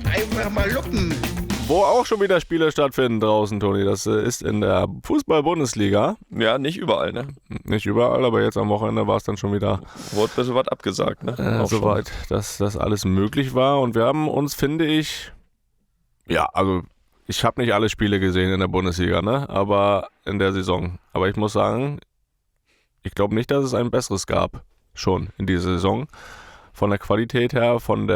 Einfach mal lupen. Wo auch schon wieder Spiele stattfinden draußen, Toni. Das ist in der Fußball-Bundesliga. Ja, nicht überall, ne? Nicht überall, aber jetzt am Wochenende war es dann schon wieder Wurde ein bisschen was abgesagt, ne? soweit, dass das alles möglich war. Und wir haben uns, finde ich, ja, also ich habe nicht alle Spiele gesehen in der Bundesliga, ne? Aber in der Saison. Aber ich muss sagen, ich glaube nicht, dass es ein besseres gab schon in dieser Saison. Von der Qualität her, vom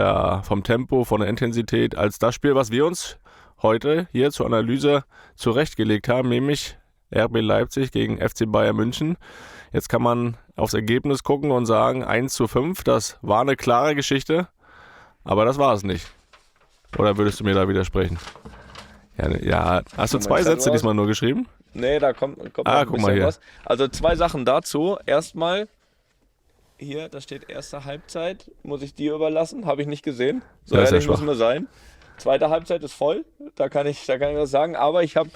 Tempo, von der Intensität, als das Spiel, was wir uns heute hier zur Analyse zurechtgelegt haben, nämlich RB Leipzig gegen FC Bayern München. Jetzt kann man aufs Ergebnis gucken und sagen 1:5, das war eine klare Geschichte, aber das war es nicht. Oder würdest du mir da widersprechen? Ja, hast du 2 Sätze diesmal nur geschrieben? Nee, da kommt noch Ah, ein guck mal bisschen hier. was. Also 2 Sachen dazu. Erstmal, hier, da steht erste Halbzeit, muss ich dir überlassen, habe ich nicht gesehen. So Ja, ist ja ehrlich schwach. müssen wir sein. Zweite Halbzeit ist voll, da kann ich was sagen. Aber ich habe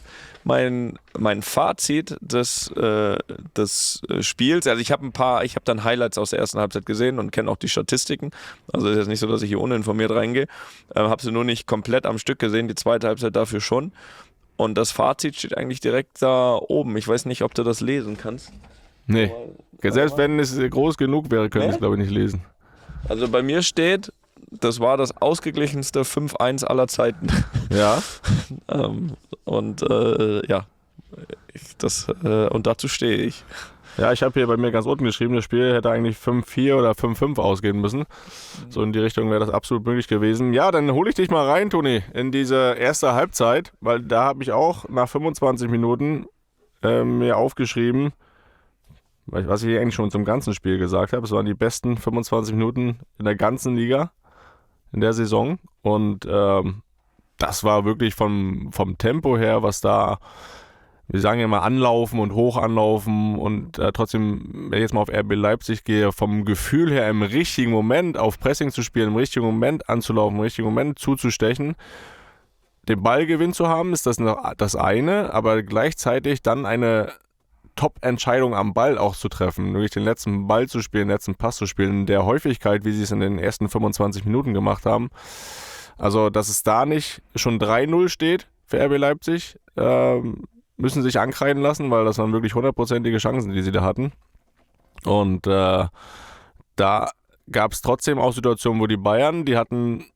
mein Fazit des Spiels, also ich habe dann Highlights aus der ersten Halbzeit gesehen und kenne auch die Statistiken. Also es ist jetzt nicht so, dass ich hier uninformiert reingehe. Habe sie nur nicht komplett am Stück gesehen, die zweite Halbzeit dafür schon. Und das Fazit steht eigentlich direkt da oben. Ich weiß nicht, ob du das lesen kannst. Nee. Selbst wenn es groß genug wäre, könnte ich es, glaube ich, nicht lesen. Also bei mir steht, das war das ausgeglichenste 5-1 aller Zeiten. Ja? Und dazu stehe ich. Ja, ich habe hier bei mir ganz unten geschrieben, das Spiel hätte eigentlich 5-4 oder 5-5 ausgehen müssen. So in die Richtung wäre das absolut möglich gewesen. Ja, dann hole ich dich mal rein, Toni, in diese erste Halbzeit, weil da habe ich auch nach 25 Minuten mir aufgeschrieben, was ich eigentlich schon zum ganzen Spiel gesagt habe. Es waren die besten 25 Minuten in der ganzen Liga in der Saison. Und das war wirklich vom Tempo her, was da, wir sagen ja mal anlaufen und hoch anlaufen und trotzdem, wenn ich jetzt mal auf RB Leipzig gehe, vom Gefühl her im richtigen Moment auf Pressing zu spielen, im richtigen Moment anzulaufen, im richtigen Moment zuzustechen, den Ballgewinn zu haben, ist das noch das eine, aber gleichzeitig dann eine Top-Entscheidung am Ball auch zu treffen, wirklich den letzten Ball zu spielen, den letzten Pass zu spielen, in der Häufigkeit, wie sie es in den ersten 25 Minuten gemacht haben. Also, dass es da nicht schon 3-0 steht für RB Leipzig, müssen sich ankreiden lassen, weil das waren wirklich 100%ige Chancen, die sie da hatten. Und da gab es trotzdem auch Situationen, wo die Bayern, die hatten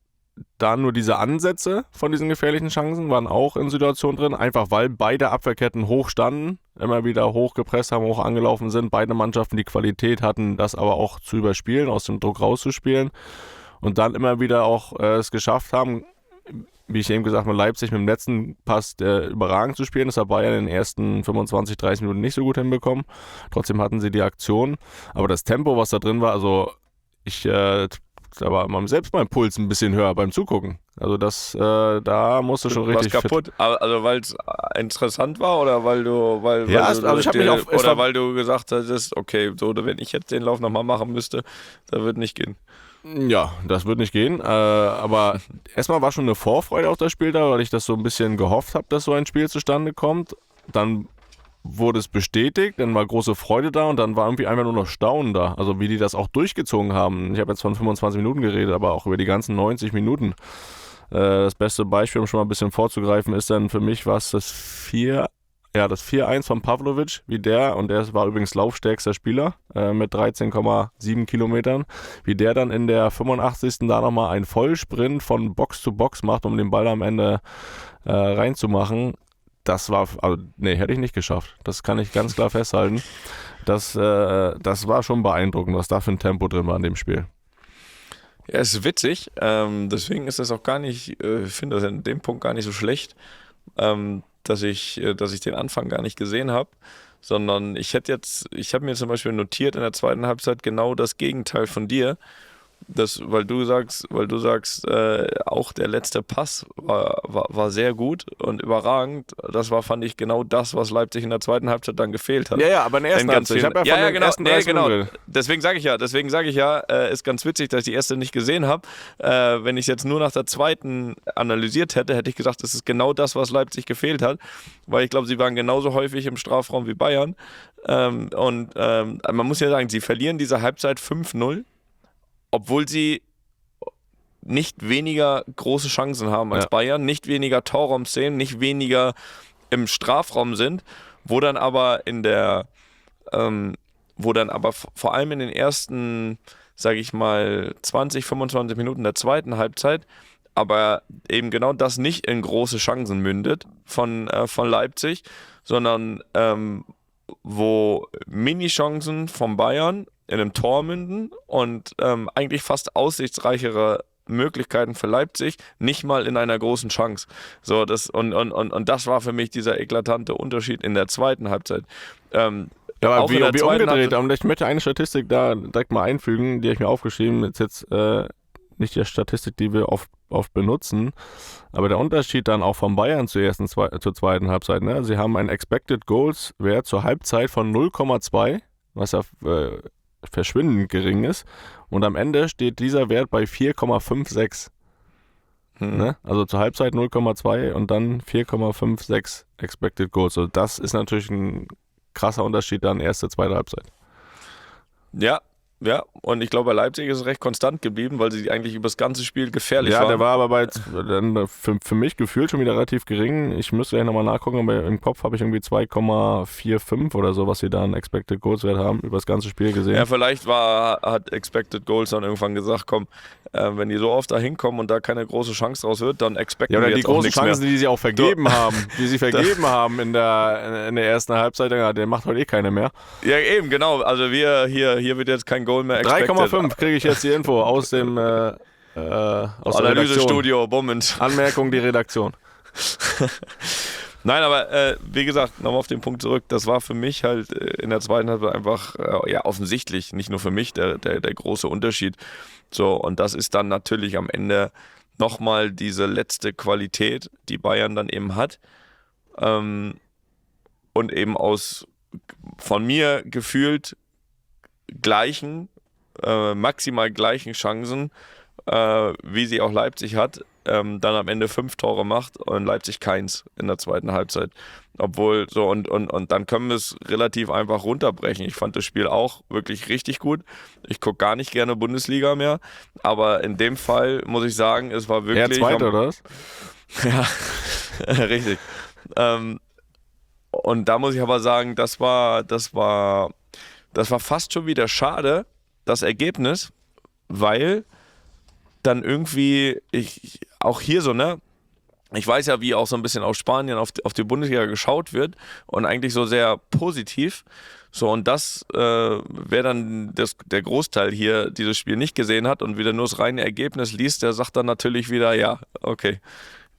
da nur diese Ansätze von diesen gefährlichen Chancen, waren auch in Situationen drin, einfach weil beide Abwehrketten hoch standen, immer wieder hoch gepresst haben, hoch angelaufen sind, beide Mannschaften die Qualität hatten, das aber auch zu überspielen, aus dem Druck rauszuspielen und dann immer wieder auch es geschafft haben, wie ich eben gesagt habe, Leipzig mit dem letzten Pass überragend zu spielen. Das hat Bayern in den ersten 25, 30 Minuten nicht so gut hinbekommen. Trotzdem hatten sie die Aktion. Aber das Tempo, was da drin war, also da war selbst mein Puls ein bisschen höher beim Zugucken. Also da musste schon richtig Was kaputt? Also weil es interessant war oder weil du weil du gesagt hattest, okay, so wenn ich jetzt den Lauf nochmal machen müsste, da wird nicht gehen. Ja, das wird nicht gehen. Aber erstmal war schon eine Vorfreude auf das Spiel da, weil ich das so ein bisschen gehofft habe, dass so ein Spiel zustande kommt. Dann wurde es bestätigt, dann war große Freude da und dann war irgendwie einfach nur noch Staunen da. Also wie die das auch durchgezogen haben. Ich habe jetzt von 25 Minuten geredet, aber auch über die ganzen 90 Minuten. Das beste Beispiel, um schon mal ein bisschen vorzugreifen, ist dann für mich das 4-1 von Pavlovic, und der war übrigens laufstärkster Spieler mit 13,7 Kilometern, wie der dann in der 85. da nochmal einen Vollsprint von Box zu Box macht, um den Ball am Ende reinzumachen. Das war, hätte ich nicht geschafft. Das kann ich ganz klar festhalten. Das war schon beeindruckend, was da für ein Tempo drin war in dem Spiel. Ja, es ist witzig. Deswegen ist das auch gar nicht, ich finde das in dem Punkt gar nicht so schlecht, dass ich den Anfang gar nicht gesehen habe, sondern ich habe mir zum Beispiel notiert in der zweiten Halbzeit genau das Gegenteil von dir. Weil du sagst, auch der letzte Pass war sehr gut und überragend. Das war, fand ich, genau das, was Leipzig in der zweiten Halbzeit dann gefehlt hat. Ja, aber in der ersten Halbzeit. Ich habe ja von den ersten 30 Minuten. Deswegen sage ich ja, ist ganz witzig, dass ich die erste nicht gesehen habe. Wenn ich es jetzt nur nach der zweiten analysiert hätte, hätte ich gesagt, das ist genau das, was Leipzig gefehlt hat. Weil ich glaube, sie waren genauso häufig im Strafraum wie Bayern. Man muss ja sagen, sie verlieren diese Halbzeit 5-0. Obwohl sie nicht weniger große Chancen haben als Bayern, nicht weniger Torraumszenen, nicht weniger im Strafraum sind, wo dann aber vor allem in den ersten, sage ich mal, 20, 25 Minuten der zweiten Halbzeit, aber eben genau das nicht in große Chancen mündet von Leipzig, sondern wo Mini-Chancen von Bayern in einem Tor münden und eigentlich fast aussichtsreichere Möglichkeiten für Leipzig, nicht mal in einer großen Chance. So, das das war für mich dieser eklatante Unterschied in der zweiten Halbzeit. Aber wie umgedreht. Und ich möchte eine Statistik da direkt mal einfügen, die habe ich mir aufgeschrieben. Jetzt nicht die Statistik, die wir oft benutzen, aber der Unterschied dann auch von Bayern zur zweiten Halbzeit. Ne? Sie haben einen Expected Goals Wert zur Halbzeit von 0,2, was ja verschwindend gering ist. Und am Ende steht dieser Wert bei 4,56. Ne? Also zur Halbzeit 0,2 und dann 4,56 Expected Goals. Also das ist natürlich ein krasser Unterschied dann erste, zweite Halbzeit. Ja, und ich glaube, bei Leipzig ist es recht konstant geblieben, weil sie eigentlich über das ganze Spiel gefährlich waren. Ja, der war aber für mich gefühlt schon wieder relativ gering. Ich müsste gleich nochmal nachgucken, aber im Kopf habe ich irgendwie 2,45 oder so, was sie da an Expected Goals Wert haben, über das ganze Spiel gesehen. Ja, vielleicht hat Expected Goals dann irgendwann gesagt, komm, wenn die so oft da hinkommen und da keine große Chance draus wird, dann expecten wir jetzt auch nichts mehr. Ja, die großen Chancen, die sie auch vergeben haben, in der ersten Halbzeit, der macht heute keiner mehr. Ja, eben, genau. Also hier wird jetzt kein Goal mehr expected. 3,5 kriege ich jetzt die Info aus dem aus Analysestudio, Bummens. Anmerkung, die Redaktion. Nein, aber wie gesagt, nochmal auf den Punkt zurück, das war für mich halt in der zweiten Halbzeit einfach offensichtlich, nicht nur für mich, der große Unterschied. So, und das ist dann natürlich am Ende nochmal diese letzte Qualität, die Bayern dann eben hat. Und eben aus von mir gefühlt maximal gleichen Chancen, wie sie auch Leipzig hat, dann am Ende 5 Tore macht und Leipzig keins in der zweiten Halbzeit. Obwohl, so und dann können wir es relativ einfach runterbrechen. Ich fand das Spiel auch wirklich richtig gut. Ich gucke gar nicht gerne Bundesliga mehr, aber in dem Fall muss ich sagen, es war wirklich... Zweiter, oder was? Ja, richtig. Und da muss ich aber sagen, das war fast schon wieder schade, das Ergebnis, weil dann irgendwie, auch hier so, ne, ich weiß ja, wie auch so ein bisschen aus Spanien auf die Bundesliga geschaut wird und eigentlich so sehr positiv. So, und das, wer dann der Großteil hier dieses Spiel nicht gesehen hat und wieder nur das reine Ergebnis liest, der sagt dann natürlich wieder, ja, okay.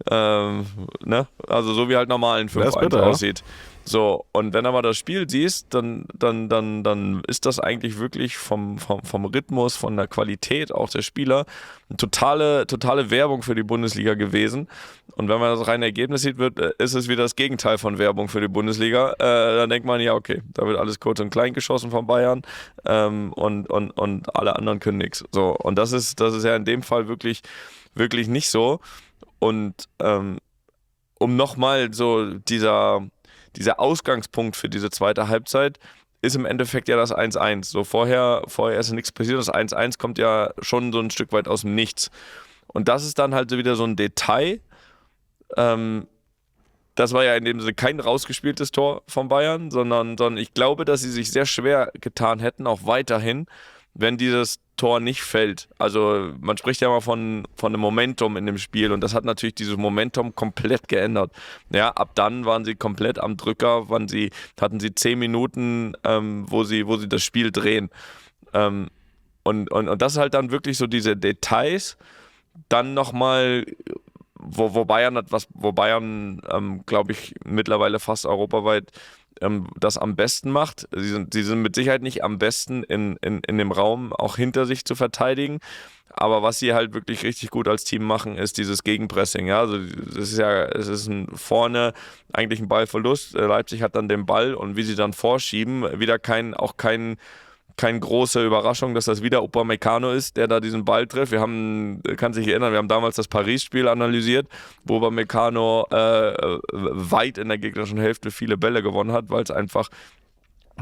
Ne? Also so wie halt normal ein 5-1 aussieht. So, und wenn du mal das Spiel siehst, dann ist das eigentlich wirklich vom Rhythmus, von der Qualität auch der Spieler eine totale Werbung für die Bundesliga gewesen. Und wenn man das reine Ergebnis sieht, ist es wieder das Gegenteil von Werbung für die Bundesliga. Dann denkt man, ja, okay, da wird alles kurz und klein geschossen von Bayern und alle anderen können nichts. So, und das ist ja in dem Fall wirklich, wirklich nicht so. Und um nochmal so dieser Ausgangspunkt für diese zweite Halbzeit ist im Endeffekt ja das 1-1. So vorher ist nichts passiert. Das 1-1 kommt ja schon so ein Stück weit aus dem Nichts. Und das ist dann halt so wieder so ein Detail. Das war ja in dem Sinne kein rausgespieltes Tor von Bayern, sondern ich glaube, dass sie sich sehr schwer getan hätten, auch weiterhin, wenn dieses Tor nicht fällt. Also man spricht ja mal von einem Momentum in dem Spiel und das hat natürlich dieses Momentum komplett geändert. Ja, ab dann waren sie komplett am Drücker, hatten sie 10 Minuten, wo sie das Spiel drehen. Und das ist halt dann wirklich so diese Details, dann nochmal, wo Bayern, glaube ich, mittlerweile fast europaweit das am besten macht. Sie sind mit Sicherheit nicht am besten in dem Raum auch hinter sich zu verteidigen, aber was sie halt wirklich richtig gut als Team machen, ist dieses Gegenpressing. Ja? Also es ist vorne eigentlich ein Ballverlust, Leipzig hat dann den Ball und wie sie dann vorschieben, wieder keine große Überraschung, dass das wieder Upamecano ist, der da diesen Ball trifft. Kann sich erinnern, wir haben damals das Paris-Spiel analysiert, wo Upamecano weit in der gegnerischen Hälfte viele Bälle gewonnen hat, weil es einfach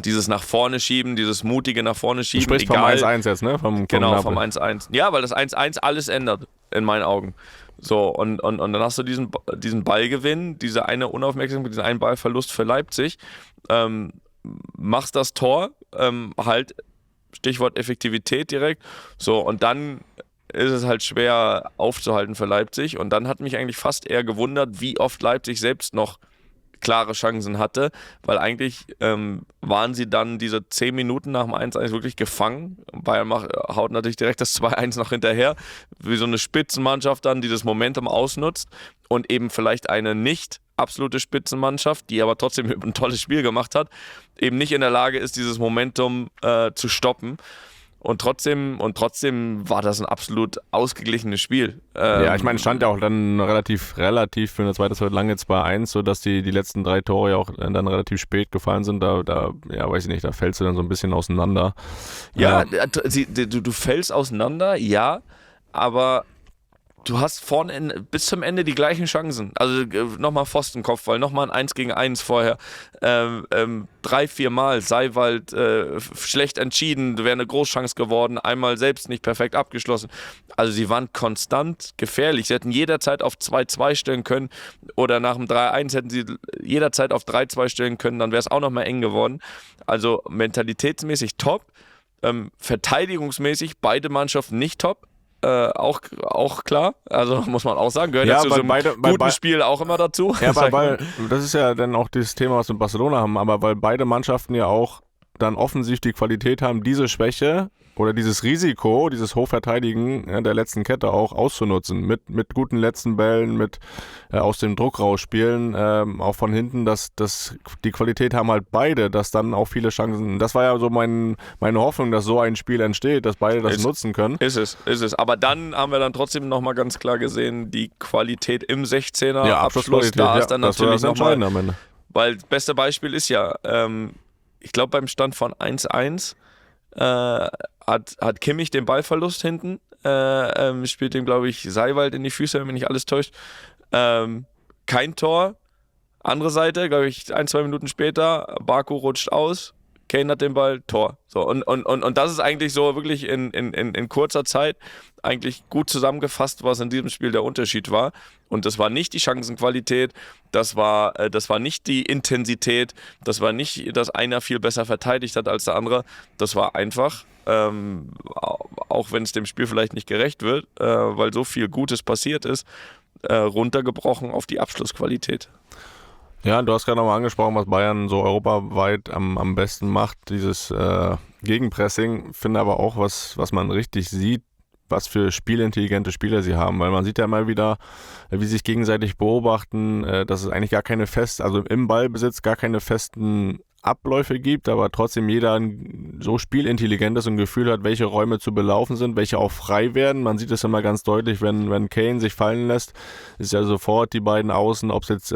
dieses nach vorne schieben, dieses mutige nach vorne schieben. Du sprichst vom 1-1 jetzt, ne? Genau, vom 1-1. Ja, weil das 1-1 alles ändert. in meinen Augen. So, und dann hast du diesen Ballgewinn, diese eine Unaufmerksamkeit, diesen einen Ballverlust für Leipzig, machst das Tor, halt Stichwort Effektivität direkt, so, und dann ist es halt schwer aufzuhalten für Leipzig, und dann hat mich eigentlich fast eher gewundert, wie oft Leipzig selbst noch klare Chancen hatte, weil eigentlich waren sie dann diese 10 Minuten nach dem 1-1 wirklich gefangen. Bayern haut natürlich direkt das 2-1 noch hinterher, wie so eine Spitzenmannschaft dann dieses Momentum ausnutzt und eben vielleicht eine nicht absolute Spitzenmannschaft, die aber trotzdem ein tolles Spiel gemacht hat, eben nicht in der Lage ist, dieses Momentum zu stoppen. Und trotzdem war das ein absolut ausgeglichenes Spiel. Ja, ich meine, stand ja auch dann relativ für eine zweite Zeit lange 2-1, sodass die letzten 3 Tore ja auch dann relativ spät gefallen sind. Da ja, weiß ich nicht, da fällst du dann so ein bisschen auseinander. Ja, du fällst auseinander, ja, aber du hast vorne bis zum Ende die gleichen Chancen. Also nochmal Pfostenkopfball, nochmal ein 1-gegen-1 vorher. 3-4 Mal Seiwald schlecht entschieden, wäre eine Großchance geworden, einmal selbst nicht perfekt abgeschlossen. Also sie waren konstant gefährlich. Sie hätten jederzeit auf 2-2 stellen können oder nach dem 3-1 hätten sie jederzeit auf 3-2 stellen können, dann wäre es auch nochmal eng geworden. Also mentalitätsmäßig top, verteidigungsmäßig beide Mannschaften nicht top. Auch klar, also muss man auch sagen, gehört ja zu so einem guten Spiel auch immer dazu. Ja, weil das ist ja dann auch das Thema, was wir in Barcelona haben, aber weil beide Mannschaften ja auch dann offensiv die Qualität haben, diese Schwäche oder dieses Risiko, dieses Hochverteidigen der letzten Kette auch auszunutzen, mit guten letzten Bällen, mit aus dem Druck rausspielen, auch von hinten, dass die Qualität haben halt beide, dass dann auch viele Chancen, das war ja so meine Hoffnung, dass so ein Spiel entsteht, dass beide das nutzen können. Ist es. Aber dann haben wir dann trotzdem nochmal ganz klar gesehen, die Qualität im 16er Abschluss, da ist dann natürlich nochmal, weil das beste Beispiel ist ja, ich glaube beim Stand von 1-1 hat Kimmich den Ballverlust hinten, spielt dem, glaube ich, Seiwald in die Füße, wenn mich nicht alles täuscht. Kein Tor. Andere Seite, glaube ich, 1-2 Minuten später, Baku rutscht aus, Kane hat den Ball, Tor. So, und das ist eigentlich so wirklich in kurzer Zeit eigentlich gut zusammengefasst, was in diesem Spiel der Unterschied war. Und das war nicht die Chancenqualität, das war nicht die Intensität, das war nicht, dass einer viel besser verteidigt hat als der andere. Das war einfach, auch wenn es dem Spiel vielleicht nicht gerecht wird, weil so viel Gutes passiert ist, runtergebrochen auf die Abschlussqualität. Ja, du hast gerade nochmal angesprochen, was Bayern so europaweit am besten macht, dieses Gegenpressing. Finde aber auch, was man richtig sieht, was für spielintelligente Spieler sie haben, weil man sieht ja mal wieder, wie sie sich gegenseitig beobachten, dass es eigentlich gar keine also im Ballbesitz gar keine festen Abläufe gibt, aber trotzdem jeder so spielintelligent ist und ein Gefühl hat, welche Räume zu belaufen sind, welche auch frei werden. Man sieht es immer ganz deutlich, wenn Kane sich fallen lässt, ist ja sofort die beiden Außen, ob es jetzt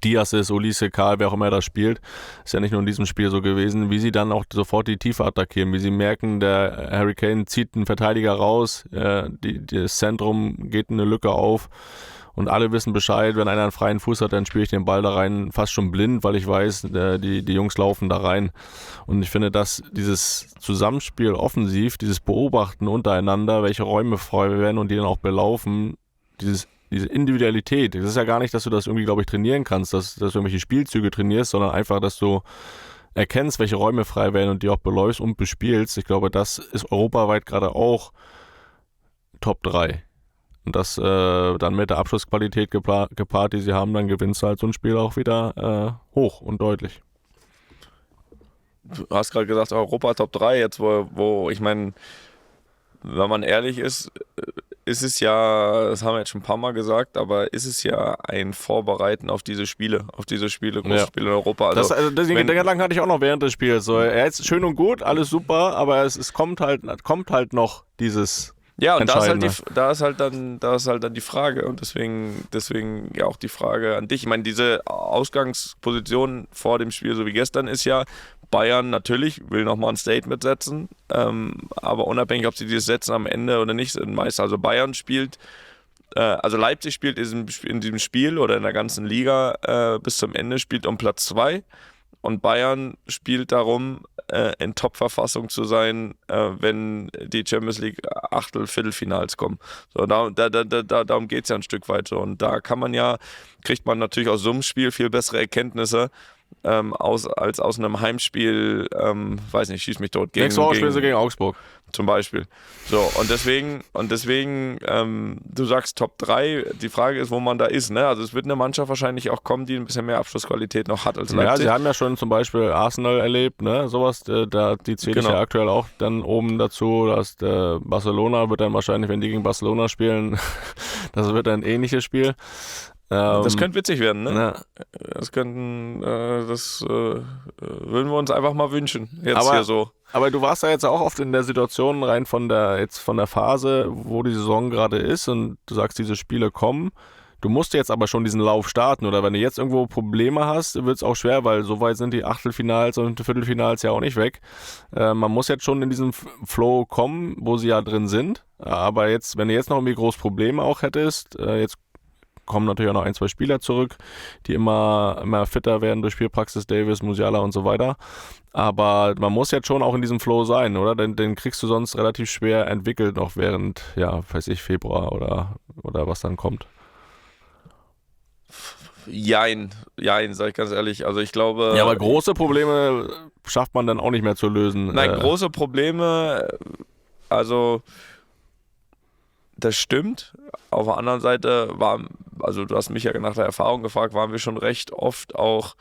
Diaz ist, Olise, Karl, wer auch immer da spielt, ist ja nicht nur in diesem Spiel so gewesen, wie sie dann auch sofort die Tiefe attackieren, wie sie merken, der Harry Kane zieht einen Verteidiger raus, das Zentrum geht eine Lücke auf und alle wissen Bescheid, wenn einer einen freien Fuß hat, dann spiele ich den Ball da rein, fast schon blind, weil ich weiß, die Jungs laufen da rein. Und ich finde, dass dieses Zusammenspiel offensiv, dieses Beobachten untereinander, welche Räume frei werden und die dann auch belaufen, diese Individualität, das ist ja gar nicht, dass du das irgendwie, glaube ich, trainieren kannst, dass du irgendwelche Spielzüge trainierst, sondern einfach, dass du erkennst, welche Räume frei werden und die auch beläufst und bespielst. Ich glaube, das ist europaweit gerade auch Top 3. Und das dann mit der Abschlussqualität gepaart, die sie haben, dann gewinnst du halt so ein Spiel auch wieder hoch und deutlich. Du hast gerade gesagt, Europa Top 3, jetzt wo ich meine, wenn man ehrlich ist es ja, das haben wir jetzt schon ein paar Mal gesagt, aber ist es ja ein Vorbereiten auf diese Spiele, große Spiele in Europa. Also, den Gedanken hatte ich auch noch während des Spiels. So, er ist schön und gut, alles super, aber es kommt halt noch dieses. Ja, und da ist halt dann die Frage und deswegen ja auch die Frage an dich. Ich meine, diese Ausgangsposition vor dem Spiel, so wie gestern, ist ja, Bayern natürlich will nochmal ein Statement setzen, aber unabhängig, ob sie dieses setzen am Ende oder nicht, sind meist, also Bayern spielt, also Leipzig spielt in diesem Spiel oder in der ganzen Liga bis zum Ende, spielt um Platz 2 und Bayern spielt darum, in Top-Verfassung zu sein, wenn die Champions League Viertelfinals kommen. So, darum geht es ja ein Stück weit so. Und da kriegt man natürlich aus so einem Spiel viel bessere Erkenntnisse, als aus einem Heimspiel, weiß nicht, schieß mich tot. Nächste Woche spielen sie gegen Augsburg. Zum Beispiel. So, und deswegen, du sagst Top 3, die Frage ist, wo man da ist, ne? Also es wird eine Mannschaft wahrscheinlich auch kommen, die ein bisschen mehr Abschlussqualität noch hat als Leipzig. Ja, sie haben ja schon zum Beispiel Arsenal erlebt, ne? Sowas, die zähle ich ja aktuell auch dann oben dazu, dass Barcelona wird dann wahrscheinlich, wenn die gegen Barcelona spielen, das wird ein ähnliches Spiel. Das könnte witzig werden, ne? Ja. Das würden wir uns einfach mal wünschen. Jetzt hier so. Aber du warst ja jetzt auch oft in der Situation rein von der Phase, wo die Saison gerade ist und du sagst, diese Spiele kommen. Du musst jetzt aber schon diesen Lauf starten oder wenn du jetzt irgendwo Probleme hast, wird es auch schwer, weil so weit sind die Achtelfinals und Viertelfinals ja auch nicht weg. Man muss jetzt schon in diesen Flow kommen, wo sie ja drin sind. Aber jetzt, wenn du jetzt noch irgendwie groß Probleme auch hättest, jetzt kommen natürlich auch noch 1, 2 Spieler zurück, die immer fitter werden durch Spielpraxis, Davis, Musiala und so weiter. Aber man muss jetzt schon auch in diesem Flow sein, oder? Den kriegst du sonst relativ schwer entwickelt noch während, Februar oder was dann kommt. Jein, sag ich ganz ehrlich. Also ich glaube... Ja, aber große Probleme schafft man dann auch nicht mehr zu lösen. Nein, große Probleme, also... Das stimmt. Auf der anderen Seite du hast mich ja nach der Erfahrung gefragt, waren wir schon recht oft auch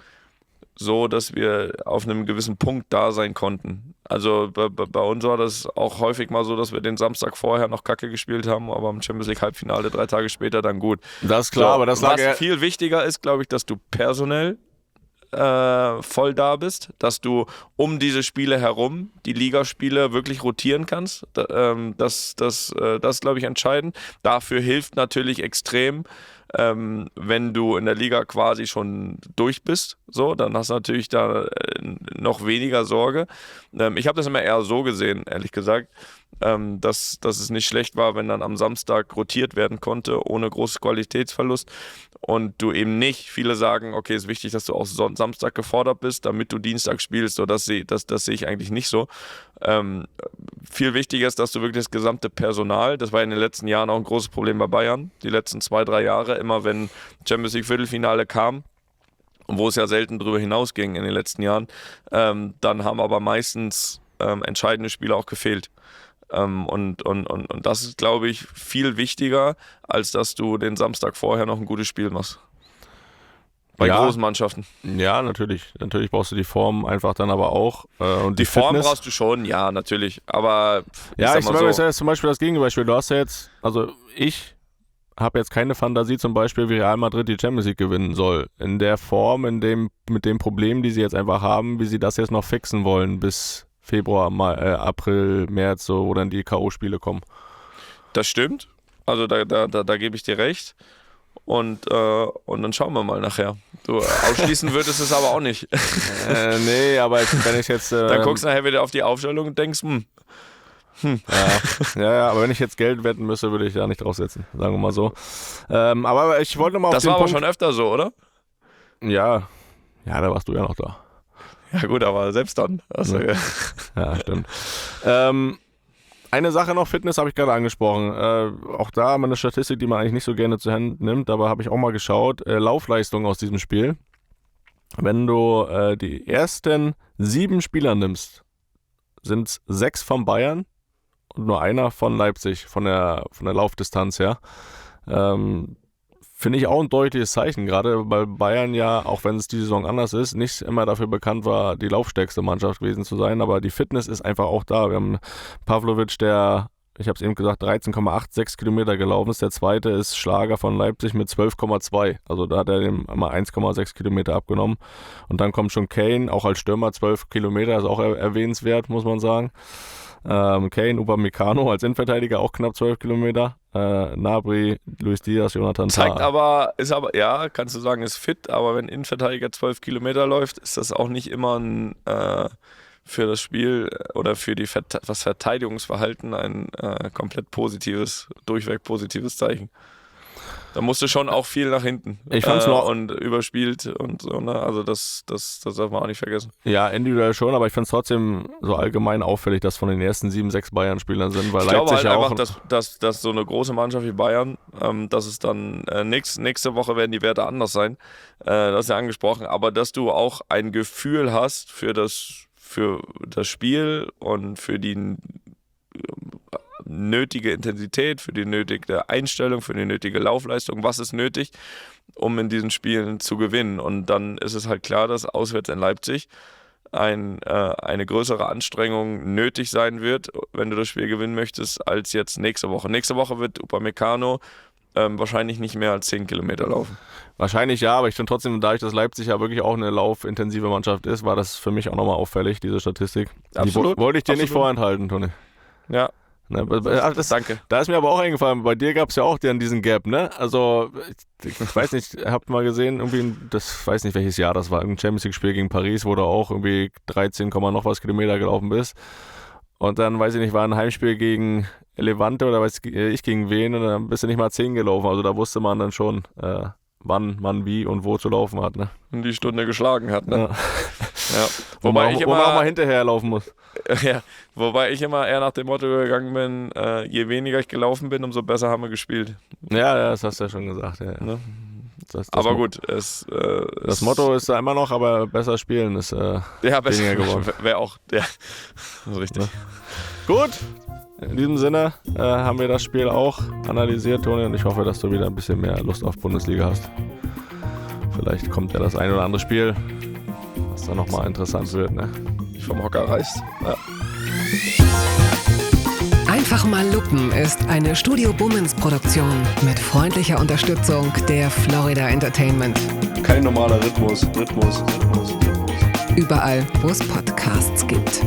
so, dass wir auf einem gewissen Punkt da sein konnten. Also bei uns war das auch häufig mal so, dass wir den Samstag vorher noch Kacke gespielt haben, aber im Champions League Halbfinale 3 Tage später dann gut. Das ist klar, so, aber das lag was viel wichtiger ist, glaube ich, dass du personell voll da bist, dass du um diese Spiele herum die Ligaspiele wirklich rotieren kannst. Das ist, glaube ich, entscheidend. Dafür hilft natürlich extrem, wenn du in der Liga quasi schon durch bist. So, dann hast du natürlich da noch weniger Sorge. Ich habe das immer eher so gesehen, ehrlich gesagt, dass es nicht schlecht war, wenn dann am Samstag rotiert werden konnte, ohne großen Qualitätsverlust. Und du eben nicht, viele sagen, okay, ist wichtig, dass du auch Samstag gefordert bist, damit du Dienstag spielst. So, das sehe ich eigentlich nicht so. Viel wichtiger ist, dass du wirklich das gesamte Personal, das war in den letzten Jahren auch ein großes Problem bei Bayern, die letzten 2, 3 Jahre, immer wenn Champions League Viertelfinale kam, wo es ja selten drüber hinausging in den letzten Jahren, dann haben aber meistens entscheidende Spieler auch gefehlt. Und das ist, glaube ich, viel wichtiger, als dass du den Samstag vorher noch ein gutes Spiel machst. Bei großen Mannschaften. Ja, natürlich. Natürlich brauchst du die Form einfach dann aber auch. Und die Form Fitness brauchst du schon, ja, natürlich. Aber ich sage jetzt zum Beispiel das Gegenbeispiel. Du hast ja jetzt, also ich habe jetzt keine Fantasie zum Beispiel, wie Real Madrid die Champions League gewinnen soll. In der Form, mit dem Problem, die sie jetzt einfach haben, wie sie das jetzt noch fixen wollen bis Februar, April, März, so, wo dann die K.O.-Spiele kommen. Das stimmt. Also da gebe ich dir recht. Und dann schauen wir mal nachher. Du, ausschließen würdest es aber auch nicht. Nee, aber wenn ich jetzt... dann guckst du nachher wieder auf die Aufstellung und denkst, Ja, aber wenn ich jetzt Geld wetten müsste, würde ich da nicht draufsetzen. Sagen wir mal so. Aber ich wollte nochmal auf den Punkt... Das war aber schon öfter so, oder? Ja, da warst du ja noch da. Ja gut, aber selbst dann. Also, ja, stimmt. Eine Sache noch, Fitness habe ich gerade angesprochen. Auch da haben wir eine Statistik, die man eigentlich nicht so gerne zur Hand nimmt, aber habe ich auch mal geschaut. Laufleistung aus diesem Spiel. Wenn du die ersten 7 Spieler nimmst, sind es 6 von Bayern und nur einer von Leipzig, von der Laufdistanz her. Finde ich auch ein deutliches Zeichen, gerade weil Bayern ja, auch wenn es die Saison anders ist, nicht immer dafür bekannt war, die laufstärkste Mannschaft gewesen zu sein, aber die Fitness ist einfach auch da. Wir haben Pavlovic, der, ich habe es eben gesagt, 13,86 Kilometer gelaufen ist. Der zweite ist Schlager von Leipzig mit 12,2. Also da hat er dem immer 1,6 Kilometer abgenommen. Und dann kommt schon Kane, auch als Stürmer 12 Kilometer, ist auch erwähnenswert, muss man sagen. Kane, Upamecano als Innenverteidiger auch knapp 12 Kilometer. Gnabry, Luis Diaz, Jonathan Tah. Ist aber, ja, kannst du sagen, ist fit, aber wenn Innenverteidiger 12 Kilometer läuft, ist das auch nicht immer für das Spiel oder für das Verteidigungsverhalten ein komplett durchweg positives Zeichen. Da musste schon auch viel nach hinten. Ich fand's noch und überspielt und so, ne? Also das darf man auch nicht vergessen. Ja, individuell schon, aber ich finde es trotzdem so allgemein auffällig, dass von den ersten 7, 6 Bayern-Spielern sind, weil Ich Leipzig glaube halt ja auch... einfach, dass so eine große Mannschaft wie Bayern, dass es dann nächste Woche werden die Werte anders sein, das ist ja angesprochen, aber dass du auch ein Gefühl hast für das Spiel und für die nötige Intensität, für die nötige Einstellung, für die nötige Laufleistung, was ist nötig, um in diesen Spielen zu gewinnen. Und dann ist es halt klar, dass auswärts in Leipzig eine größere Anstrengung nötig sein wird, wenn du das Spiel gewinnen möchtest, als jetzt nächste Woche. Nächste Woche wird Upamecano wahrscheinlich nicht mehr als 10 Kilometer laufen. Wahrscheinlich ja, aber ich finde trotzdem, dadurch, dass Leipzig ja wirklich auch eine laufintensive Mannschaft ist, war das für mich auch nochmal auffällig, diese Statistik. Absolut. Die wollte ich dir nicht vorenthalten, Toni. Ja. Ne, Danke. Da ist mir aber auch eingefallen, bei dir gab es ja auch dann diesen Gap, ne? Also, ich weiß nicht, habt mal gesehen, irgendwie, weiß nicht welches Jahr das war, ein Champions League-Spiel gegen Paris, wo du auch irgendwie 13, noch was Kilometer gelaufen bist. Und dann, weiß ich nicht, war ein Heimspiel gegen Levante oder weiß ich gegen wen und dann bist du nicht mal 10 gelaufen. Also da wusste man dann schon, wann man wie und wo zu laufen hat, ne? Und die Stunde geschlagen hat, ne? Ja. Ja. Wo man auch mal hinterher laufen muss. Ja, wobei ich immer eher nach dem Motto gegangen bin, je weniger ich gelaufen bin, umso besser haben wir gespielt. Ja, das hast du ja schon gesagt. Ja. Ne? Aber gut, das Motto ist da immer noch, aber besser spielen ist ja, weniger geworden. Wäre auch, ja, das ist richtig. Ja. Gut, in diesem Sinne haben wir das Spiel auch analysiert, Toni, und ich hoffe, dass du wieder ein bisschen mehr Lust auf Bundesliga hast. Vielleicht kommt ja das ein oder andere Spiel, was dann nochmal interessant wird, ne? Ich vom Hocker reißt. Ja. Einfach mal lupen ist eine Studio Bummens Produktion mit freundlicher Unterstützung der Florida Entertainment. Kein normaler Rhythmus. Überall, wo es Podcasts gibt.